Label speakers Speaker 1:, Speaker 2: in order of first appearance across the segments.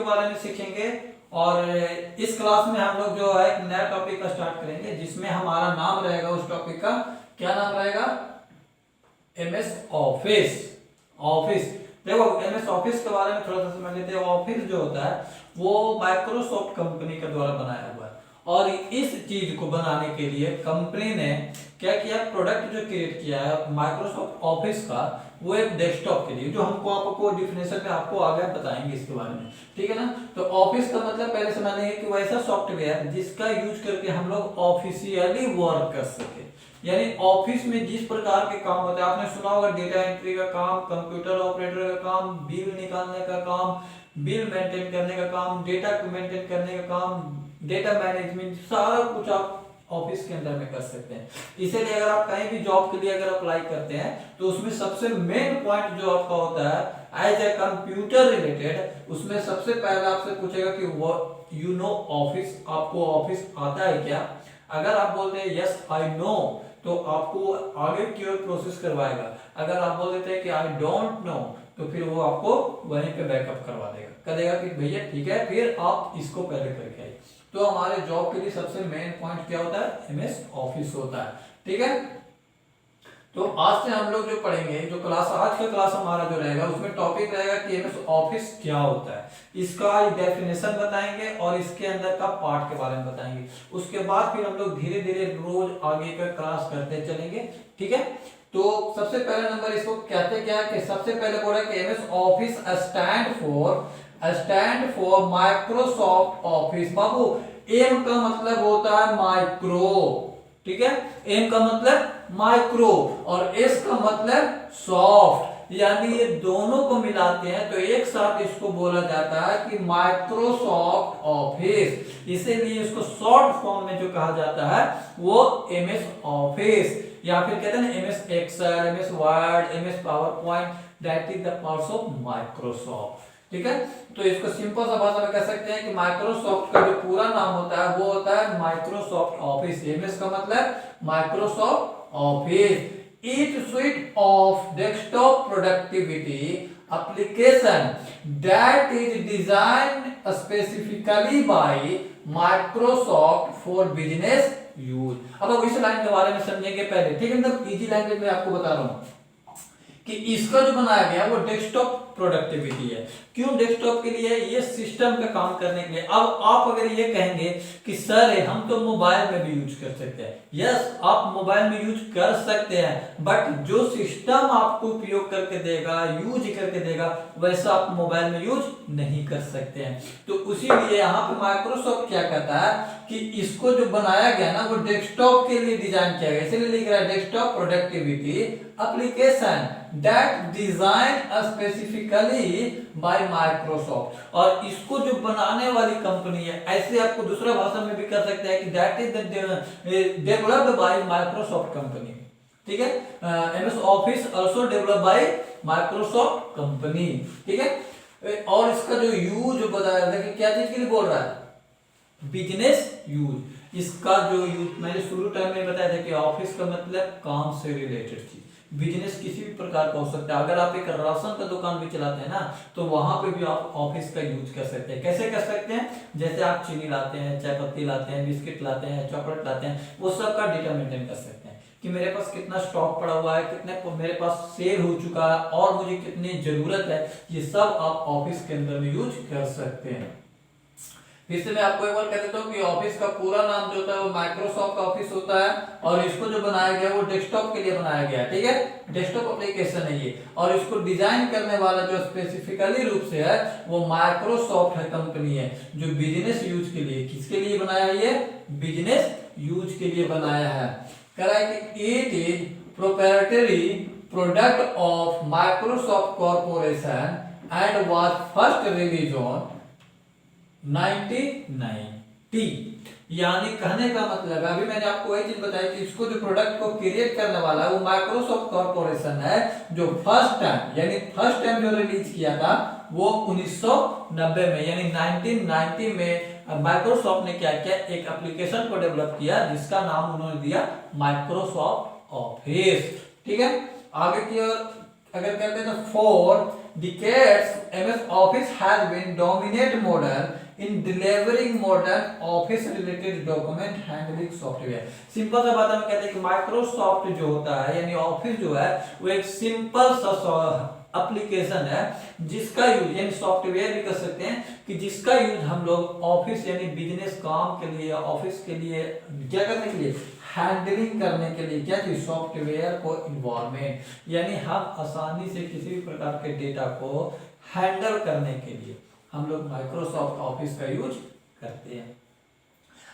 Speaker 1: के बारे में सीखेंगे। और इस क्लास में हम लोग जो है एक नया टॉपिक का स्टार्ट करेंगे, जिसमें हमारा नाम रहेगा उस टॉपिक का, क्या नाम रहेगा? MS office. ऑफिस, देखो एमएस ऑफिस के बारे में थोड़ा सा समझ लेते हैं। ऑफिस जो होता है वो माइक्रोसॉफ्ट कंपनी के द्वारा बनाया हुआ है, और इस चीज को बनाने के लिए कंपनी ने क्या किया, प्रोडक्ट जो क्रिएट किया है माइक्रोसॉफ्ट ऑफिस का, वो एक डेस्कटॉप के लिए, जो हमको आपको डिफिनेशन में आपको आगे बताएंगे इसके बारे में, ठीक है ना। तो ऑफिस का मतलब पहले समझ लेंगे कि वो ऐसा सॉफ्टवेयर जिसका यूज करके हम लोग ऑफिशियली वर्क कर सके। यानी ऑफिस में जिस प्रकार के काम होते हैं, आपने सुना होगा डेटा एंट्री का काम, कंप्यूटर ऑपरेटर का काम, बिल निकालने का काम, बिल मेंटेन करने का काम, डेटा को मेंटेन करने का काम, डेटा मैनेजमेंट, सारा कुछ आप ऑफिस के अंदर में कर सकते हैं। इसीलिए अगर आप कहीं भी जॉब के लिए अगर अप्लाई करते हैं तो उसमें सबसे मेन पॉइंट जो आपका होता है एज ए कंप्यूटर रिलेटेड, उसमें सबसे पहले आपसे पूछेगा कि वो यू नो ऑफिस, आपको ऑफिस आता है क्या? अगर आप बोलते हैं यस आई नो, तो आपको आगे की ओर प्रोसेस करवाएगा। अगर आप बोल देते हैं कि आई डोंट नो, तो फिर वो आपको वहीं पे बैकअप करवा देगा, कहेगा कि भैया ठीक है, फिर आप इसको पहले करके आइए। तो हमारे जॉब के लिए सबसे मेन पॉइंट क्या होता है? एमएस ऑफिस होता है, ठीक है। तो आज से हम लोग जो पढ़ेंगे, जो क्लास आज का क्लास हमारा जो रहेगा, उसमें टॉपिक रहेगा कि एमएस ऑफिस क्या होता है, इसका डेफिनेशन बताएंगे और इसके अंदर का पार्ट के बारे में बताएंगे। उसके बाद फिर हम लोग धीरे धीरे रोज आगे का क्लास करते चलेंगे, ठीक है। तो सबसे पहले नंबर इसको कहते क्या है कि सबसे पहले बोला कि MS Office stand for Microsoft Office. बाबू एम का मतलब होता है माइक्रो, ठीक है, एम का मतलब माइक्रो और एस का मतलब सॉफ्ट, यानी ये दोनों को मिलाते हैं तो एक साथ इसको बोला जाता है कि माइक्रोसॉफ्ट ऑफिस। इसीलिए इसको शॉर्ट फॉर्म में जो कहा जाता है वो एमएस ऑफिस, या फिर कहते हैं ना MS Excel, MS Word, MS PowerPoint, that is the parts of Microsoft, ठीक है। तो इसको सिंपल सा भाषा में कह सकते हैं कि माइक्रोसॉफ्ट का जो पूरा नाम होता है वो होता है माइक्रोसॉफ्ट ऑफिस। एमएस का मतलब Microsoft office. Each suite of desktop productivity application that is designed specifically by Microsoft for business use। अब इस लाइन के बारे में समझेंगे पहले, ठीक है, मतलब इजी लैंग्वेज में आपको बता रहा हूं कि इसका जो बनाया गया वो डेस्कटॉप प्रोडक्टिविटी है। क्यों डेस्कटॉप के लिए? ये सिस्टम पे काम करने के लिए। अब आप अगर ये कहेंगे कि सर हम तो मोबाइल में भी यूज कर सकते हैं, यस आप मोबाइल में यूज कर सकते हैं, बट जो सिस्टम आपको उपयोग करके देगा, यूज करके देगा, वैसा आप मोबाइल में यूज नहीं कर सकते हैं। तो उसी लिए यहाँ पे माइक्रोसॉफ्ट क्या कहता है कि इसको जो बनाया गया ना वो डेस्कटॉप के लिए डिजाइन किया गया, इसलिए लिख रहा है desktop productivity application that design specifically bye Microsoft. और इसको जो बनाने वाली कंपनी है, ऐसे आपको दूसरा भाषा में भी कर सकते हैं कि that is developed by Microsoft company, ठीक है। MS office also developed by Microsoft company, ठीक है। और इसका जो यूज बताया देखिए क्या चीज के लिए बोल रहा है? Business use. इसका जो यूज मैंने शुरू टाइम में बताया था कि ऑफिस का मतलब काम से रिलेटेड चीज, बिजनेस किसी भी प्रकार का हो सकता है। अगर आप एक राशन का दुकान भी चलाते हैं ना, तो वहां पे भी आप ऑफिस का यूज कर सकते हैं। कैसे कर सकते हैं? जैसे आप चीनी लाते हैं, चाय पत्ती लाते हैं, बिस्किट लाते हैं, चॉकलेट लाते हैं, वो सब का डेटा मेंटेन कर सकते हैं कि मेरे पास कितना स्टॉक पड़ा हुआ है, कितने मेरे पास सेल हो चुका है और मुझे कितनी जरूरत है, ये सब आप ऑफिस के अंदर में यूज कर सकते हैं। फिर से मैं आपको एक बार कह देता हूँ कि ऑफिस का पूरा नाम जो होता है वो माइक्रोसॉफ्ट ऑफिस होता है, और इसको जो बनाया गया वो डेस्कटॉप के लिए बनाया गया, ठीक है, डेस्कटॉप एप्लीकेशन है ये। और इसको डिजाइन करने वाला जो स्पेसिफिकली रूप से है वो माइक्रोसॉफ्ट है कंपनी है, जो बिजनेस यूज के लिए, किसके लिए बनाया है ये? बिजनेस यूज के लिए बनाया है। कह रहा है कि it is proprietary product of Microsoft corporation and was first release on 1990। यानी कहने का मतलब है, अभी मैंने आपको वही चीज बताई कि इसको जो प्रोडक्ट को क्रिएट करने वाला है वो माइक्रोसॉफ्ट कॉर्पोरेशन है, जो फर्स्ट टाइम जो रिलीज किया था वो 1990 में, यानी 1990 में माइक्रोसॉफ्ट ने क्या किया, एक एप्लीकेशन को डेवलप किया जिसका नाम उन्होंने दिया माइक्रोसॉफ्ट ऑफिस, ठीक है। आगे की ओर अगर कहते हैं तो for decades MS Office has been dominant model in delivering modern office related document handling software। Simple सा बात हम कहते हैं कि माइक्रोसॉफ्ट जो होता है यानी ऑफिस जो है वो एक सिंपल सा एप्लीकेशन है जिसका यूज यानी सॉफ्टवेयर भी कर सकते हैं कि जिसका यूज हम लोग ऑफिस यानी बिजनेस काम के लिए ऑफिस के लिए क्या करने के लिए हैंडलिंग करने के लिए क्या चीज सॉफ्टवेयर को इन्वायरमेंट यानी हम आसानी से किसी भी प्रकार के डेटा को हैंडल करने के लिए हम लोग माइक्रोसॉफ्ट ऑफिस का यूज करते हैं।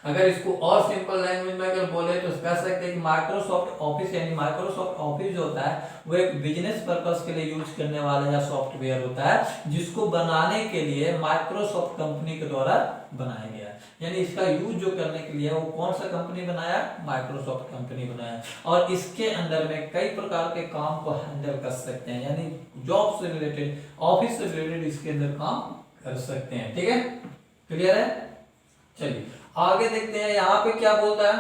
Speaker 1: अगर इसको और सिंपल लैंग्वेज में अगर बोले तो कह सकते हैं कि माइक्रोसॉफ्ट ऑफिस यानी माइक्रोसॉफ्ट ऑफिस जो होता है वो एक बिजनेस पर्पस के लिए यूज करने वाला या सॉफ्टवेयर होता है जिसको बनाने के लिए माइक्रोसॉफ्ट कंपनी के द्वारा बनाया गया है। यानी इसका यूज जो करने के लिए वो कौन सा कंपनी बनाया, माइक्रोसॉफ्ट कंपनी बनाया, और इसके अंदर में कई प्रकार के काम को हैंडल कर सकते हैं यानी जॉब से रिलेटेड ऑफिस से रिलेटेड इसके अंदर काम कर सकते हैं। ठीक है, क्लियर है। चलिए आगे देखते हैं यहाँ पे क्या बोलता है।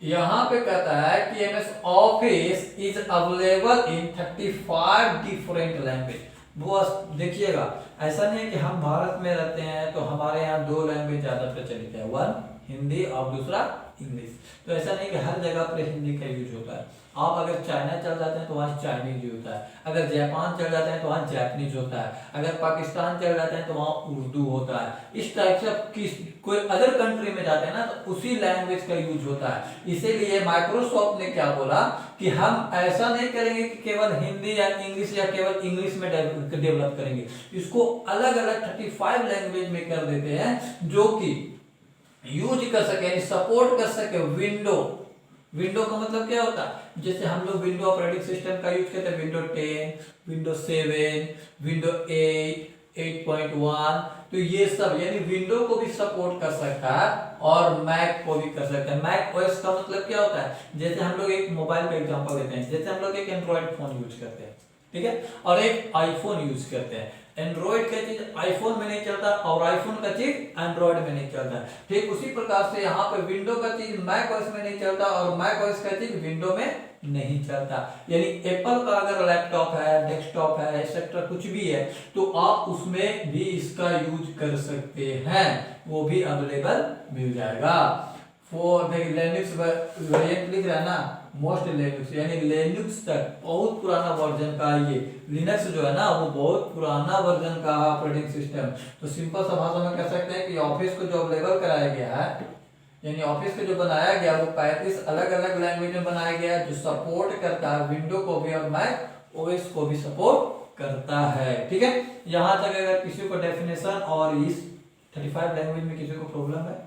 Speaker 1: यहाँ पे कहता है कि MS office is available in 35 different language. वो देखिएगा ऐसा नहीं है कि हम भारत में रहते हैं तो हमारे यहाँ दो लैंग्वेज ज्यादा प्रचलित है, वन हिंदी और दूसरा इंग्लिश। तो ऐसा नहीं कि हर जगह पर हिंदी का यूज होता है। आप अगर चाइना चल जाते हैं तो वहाँ चाइनीज होता है, अगर जापान चल जाते हैं तो वहाँ जापानीज होता है, अगर पाकिस्तान चल जाते हैं तो वहाँ उर्दू होता है। इस टाइप से कोई अदर कंट्री में जाते हैं ना तो उसी लैंग्वेज का यूज होता है। इसीलिए माइक्रोसॉफ्ट ने क्या बोला कि हम ऐसा नहीं करेंगे कि केवल हिंदी या इंग्लिश या केवल इंग्लिश में डेवलप करेंगे, इसको अलग अलग 35 लैंग्वेज में कर देते हैं जो कि यूज कर सके यानी सपोर्ट कर सके। विंडो का मतलब क्या होता है, जैसे हम लोग विंडो ऑपरेटिंग सिस्टम का यूज करते हैं, विंडो 10, विंडो 7, विंडो 8, 8.1, तो ये सब यानी विंडो को भी सपोर्ट कर सकता है और मैक को भी कर सकता है। मैक ओएस का मतलब क्या होता है, जैसे हम लोग एक मोबाइल का एग्जांपल देते हैं, जैसे हम लोग एक एंड्रॉइड फोन यूज करते हैं, ठीक है, और एक आईफोन यूज करते हैं। एंड्रॉइड का चीज आईफोन में नहीं चलता और आईफोन का चीज एंड्रॉइड में नहीं चलता। ठीक उसी प्रकार से यहाँ पे विंडो का चीज मैक ओएस में नहीं चलता और मैक ओएस का चीज विंडो में नहीं चलता। यानी एप्पल का अगर लैपटॉप है, डेस्कटॉप है, एक्सेट्रा कुछ भी है तो आप उसमें भी इसका यूज कर सकते हैं, वो भी अवेलेबल मिल जाएगा। फॉर लिनक्स वेरिएंट लिख रहा है ना, मोस्ट लिनक्स यानी लिनक्स तक बहुत पुराना वर्जन का ये लिनक्स जो है ना वो बहुत पुराना वर्जन का ऑपरेटिंग सिस्टम। तो सिंपल सा भाषा में कह सकते हैं कि ऑफिस को जो अवेलेबल कराया गया है यानी ऑफिस को जो बनाया गया वो 35 अलग अलग लैंग्वेज में बनाया गया जो सपोर्ट करता है विंडो को भी और मैक ओएस को भी सपोर्ट करता है। ठीक है, यहां तक अगर किसी को डेफिनेशन और इस 35 लैंग्वेज में किसी को प्रॉब्लम है,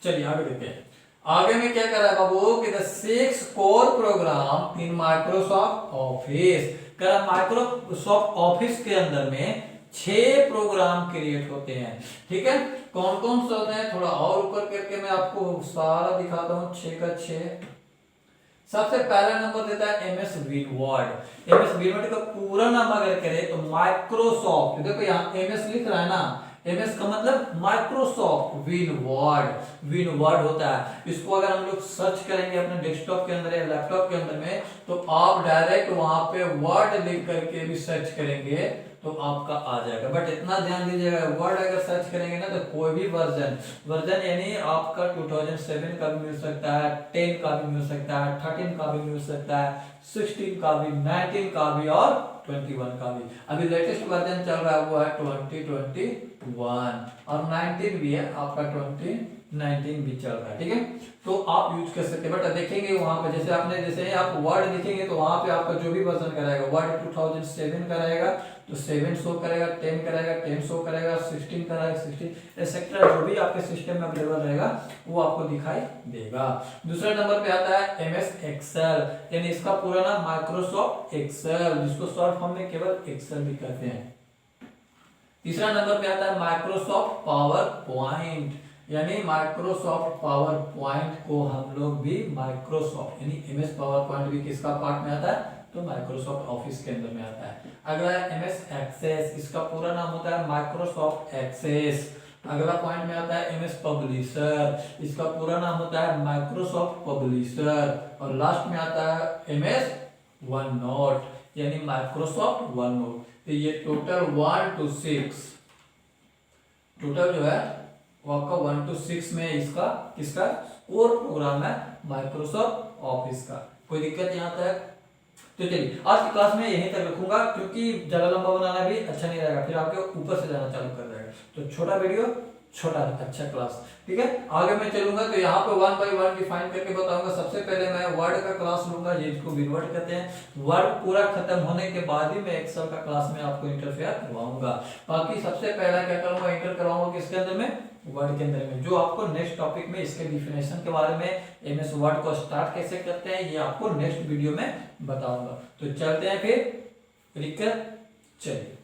Speaker 1: चलिए आगे देखते हैं। आगे में क्या कर रहा है बाबू कि the 6 core program in Microsoft Office. Microsoft Office के अंदर में 6 प्रोग्राम क्रिएट होते हैं। ठीक है, कौन कौन से होते हैं थोड़ा और ऊपर करके मैं आपको सारा दिखाता हूँ, 6 का 6। सबसे पहला नंबर देता है एमएस विनवर्ड। एमएस विनवर्ड का पूरा नाम अगर करें तो माइक्रोसॉफ्ट, देखो यहाँ एमएस लिख रहा है ना, एमएस का मतलब माइक्रोसॉफ्ट विनवर्ड होता है। इसको अगर हम लोग सर्च करेंगे अपने डेस्कटॉप के अंदर या लैपटॉप के अंदर में तो आप डायरेक्ट वहां पे वर्ड लिख करके भी सर्च करेंगे तो आपका आ जाएगा। बट इतना ध्यान दीजिएगा, वर्ड अगर सर्च करेंगे ना तो कोई भी वर्जन यानी आपका 2007 का भी मिल सकता है, 10 का भी मिल सकता है, 13 का भी मिल सकता है, 16 का भी, 19 का भी और 21 का भी। अभी लेटेस्ट वर्जन चल रहा है वो है 2021 और 19 भी है आपका, 2019 भी चल रहा है। ठीक है, तो आप यूज कर सकते हैं। बट देखेंगे वहां पे जैसे आप वर्ड लिखेंगे तो वहां पे आपका जो भी वर्जन कराएगा वर्ड 2007 का रहेगा तो 7 शो करेगा, 10 करेगा, 10 शो करेगा, 16 करेगा, 16 एक्सेट्रा जो भी आपके सिस्टम में अवेलेबल रहेगा वो आपको दिखाई देगा। दूसरे नंबर पे आता है एमएस एक्सेल, यानी इसका पूरा नाम माइक्रोसॉफ्ट एक्सेल, जिसको शॉर्ट फॉर्म में केवल एक्सेल भी कहते हैं। तीसरा नंबर पे आता है माइक्रोसॉफ्ट पावर पॉइंट, यानी माइक्रोसॉफ्ट पावर पॉइंट को हम लोग भी माइक्रोसॉफ्ट यानी एमएस पावर पॉइंट भी किसका पार्ट में आता है तो माइक्रोसॉफ्ट ऑफिस के अंदर में आता है। अगला है एमएस एक्सेस, इसका पूरा नाम होता है माइक्रोसॉफ्ट एक्सेस। अगला पॉइंट में आता है एमएस पब्लिशर, इसका पूरा नाम होता है माइक्रोसॉफ्ट पब्लिशर। और लास्ट में आता है एमएस वन नोट, यानी माइक्रोसॉफ्ट वन नोट। तो ये टोटल 1 to 6, टोटल जो है वो आपका 1 to 6 में इसका किसका कोर प्रोग्राम है, माइक्रोसॉफ्ट ऑफिस का। कोई दिक्कत यहाँ तक? तो चलिए आज की क्लास में यहीं तक रखूंगा, क्योंकि ज्यादा लंबा बनाना भी अच्छा नहीं रहेगा, फिर आपके ऊपर से जाना चालू कर देगा। तो छोटा वीडियो छोटा अच्छा क्लास, ठीक है। आगे मैं चलूंगा तो यहाँ पे 1 by 1 डिफाइन करके बताऊंगा। सबसे पहले मैं वर्ड का क्लास लूंगा, जिसको विनवर्ड कहते हैं। वर्ड पूरा खत्म होने के बाद ही मैं एक्सेल का क्लास में आपको इंटरफेयर करवाऊंगा। बाकी सबसे पहला क्या करूंगा, इंटर करवाऊंगा किसके अंदर में, वर्ड के अंदर में, जो आपको नेक्स्ट टॉपिक में इसके डिफिनेशन के बारे में, एमएस वर्ड को स्टार्ट कैसे करते हैं, ये आपको नेक्स्ट वीडियो में बताऊंगा। तो चलते हैं फिर, चलिए।